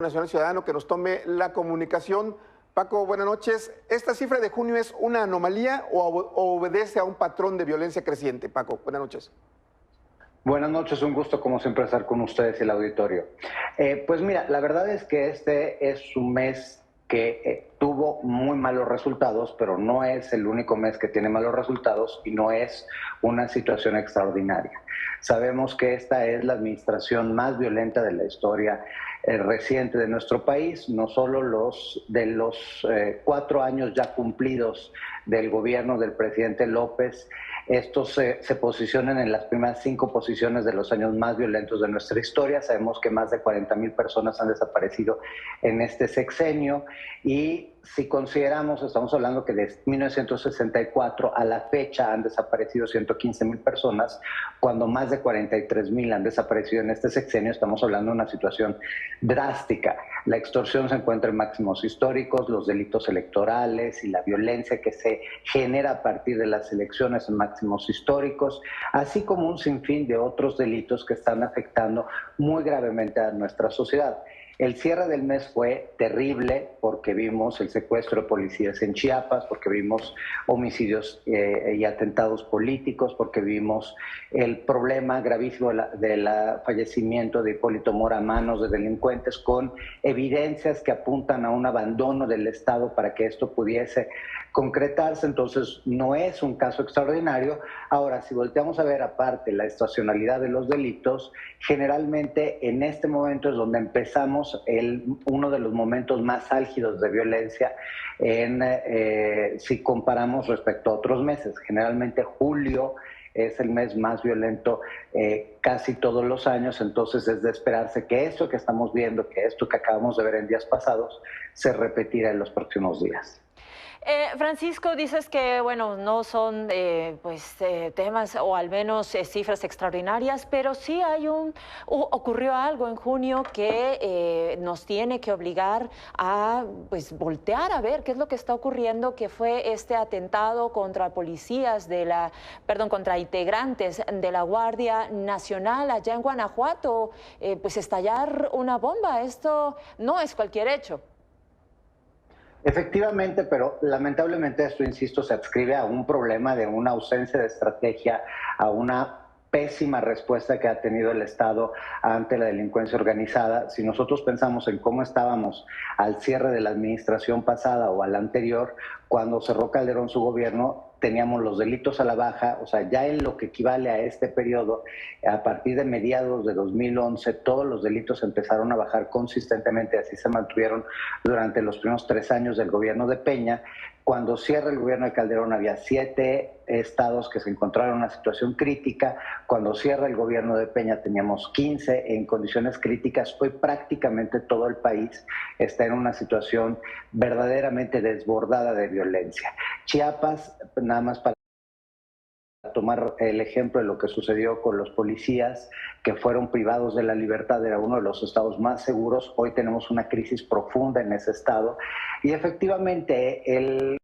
Nacional Ciudadano que nos tome la comunicación. Paco, buenas noches. ¿Esta cifra de junio es una anomalía o obedece a un patrón de violencia creciente? Paco, buenas noches. Buenas noches, un gusto como siempre estar con ustedes y el auditorio. Pues mira, la verdad es que este es un mes que tuvo muy malos resultados, pero no es el único mes que tiene malos resultados y no es una situación extraordinaria. Sabemos que esta es la administración más violenta de la historia reciente de nuestro país, no solo los 4 años ya cumplidos del gobierno del presidente López. Estos se posicionan en las primeras 5 posiciones de los años más violentos de nuestra historia. Sabemos que más de 40,000 personas han desaparecido en este sexenio y si consideramos, estamos hablando que de 1964 a la fecha han desaparecido 115,000 personas, cuando más de 43,000 han desaparecido en este sexenio. Estamos hablando de una situación drástica. La extorsión se encuentra en máximos históricos, los delitos electorales y la violencia que se genera a partir de las elecciones en máximos históricos, así como un sinfín de otros delitos que están afectando muy gravemente a nuestra sociedad. El cierre del mes fue terrible porque vimos el secuestro de policías en Chiapas, porque vimos homicidios y atentados políticos, porque vimos el problema gravísimo del fallecimiento de Hipólito Mora a manos de delincuentes, con evidencias que apuntan a un abandono del Estado para que esto pudiese concretarse. Entonces no es un caso extraordinario. Ahora, si volteamos a ver aparte la estacionalidad de los delitos, generalmente en este momento es donde empezamos uno de los momentos más álgidos de violencia si comparamos respecto a otros meses. Generalmente julio es el mes más violento casi todos los años, entonces es de esperarse que esto que estamos viendo, que esto que acabamos de ver en días pasados, se repetirá en los próximos días. Francisco, dices que, bueno, no son temas o al menos cifras extraordinarias, pero sí ocurrió algo en junio que nos tiene que obligar a voltear a ver qué es lo que está ocurriendo, que fue este atentado contra policías contra integrantes de la Guardia Nacional allá en Guanajuato. Estallar una bomba, esto no es cualquier hecho. Efectivamente, pero lamentablemente esto, insisto, se adscribe a un problema de una ausencia de estrategia, a una pésima respuesta que ha tenido el Estado ante la delincuencia organizada. Si nosotros pensamos en cómo estábamos al cierre de la administración pasada o a la anterior, cuando cerró Calderón su gobierno, teníamos los delitos a la baja. O sea, ya en lo que equivale a este periodo, a partir de mediados de 2011, todos los delitos empezaron a bajar consistentemente, así se mantuvieron durante los primeros 3 años del gobierno de Peña. Cuando cierra el gobierno de Calderón había 7 estados que se encontraron en una situación crítica. Cuando cierra el gobierno de Peña teníamos 15 en condiciones críticas. Hoy prácticamente todo el país está en una situación verdaderamente desbordada de violencia. Chiapas, nada más para tomar el ejemplo de lo que sucedió con los policías que fueron privados de la libertad, era uno de los estados más seguros. Hoy tenemos una crisis profunda en ese estado y efectivamente el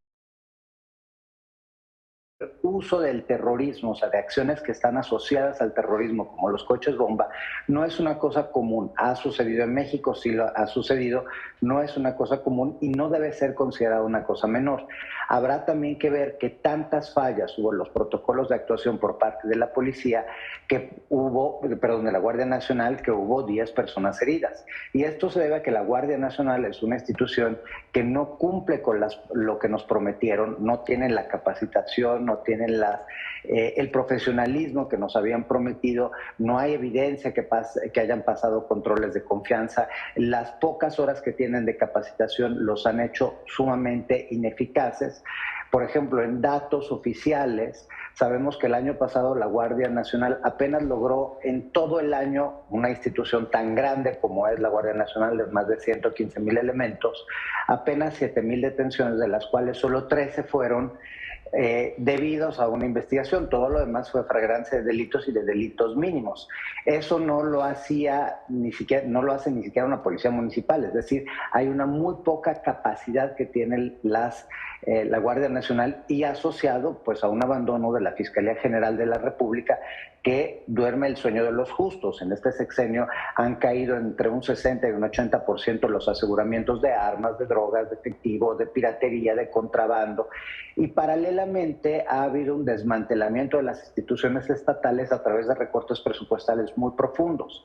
uso del terrorismo, o sea, de acciones que están asociadas al terrorismo, como los coches bomba, no es una cosa común. Ha sucedido en México, sí lo ha sucedido, no es una cosa común y no debe ser considerada una cosa menor. Habrá también que ver que tantas fallas hubo en los protocolos de actuación por parte de la policía, de la Guardia Nacional, que hubo 10 personas heridas. Y esto se debe a que la Guardia Nacional es una institución que no cumple con lo que nos prometieron, no tienen la capacitación, no tienen el profesionalismo que nos habían prometido, no hay evidencia que hayan pasado controles de confianza. Las pocas horas que tienen de capacitación los han hecho sumamente ineficaces. Por ejemplo, en datos oficiales, sabemos que el año pasado la Guardia Nacional apenas logró en todo el año, una institución tan grande como es la Guardia Nacional, de más de 115,000 elementos, apenas 7,000 detenciones, de las cuales solo 13 fueron debidos a una investigación. Todo lo demás fue flagrancia de delitos y de delitos mínimos. Eso no lo hace ni siquiera una policía municipal. Es decir, hay una muy poca capacidad que tiene la Guardia Nacional, y asociado pues a un abandono de la Fiscalía General de la República, que duerme el sueño de los justos. En este sexenio han caído entre un 60 y un 80% los aseguramientos de armas, de drogas, de efectivo, de piratería, de contrabando. Y paralelamente ha habido un desmantelamiento de las instituciones estatales a través de recortes presupuestales muy profundos.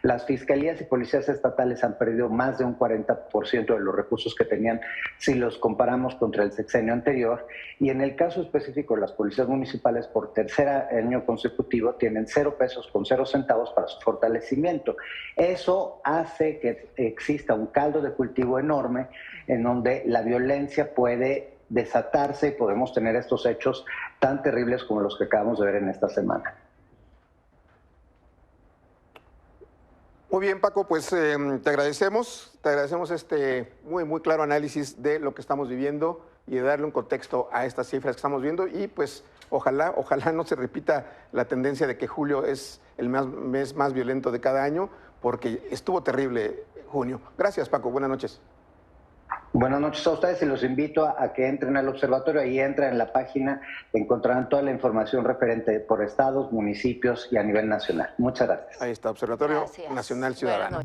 Las fiscalías y policías estatales han perdido más de un 40% de los recursos que tenían si los comparamos contra el sexenio anterior. Y en el caso específico, las policías municipales por tercer año consecutivo tienen 0 pesos con 0 centavos para su fortalecimiento. Eso hace que exista un caldo de cultivo enorme en donde la violencia puede desatarse y podemos tener estos hechos tan terribles como los que acabamos de ver en esta semana. Muy bien, Paco, pues te agradecemos este muy claro análisis de lo que estamos viviendo y de darle un contexto a estas cifras que estamos viendo y pues ojalá no se repita la tendencia de que julio es el mes más violento de cada año, porque estuvo terrible junio. Gracias, Paco, buenas noches. Buenas noches a ustedes y los invito a que entren al observatorio. Ahí entran en la página, encontrarán toda la información referente por estados, municipios y a nivel nacional. Muchas gracias. Ahí está, Observatorio Nacional Ciudadano.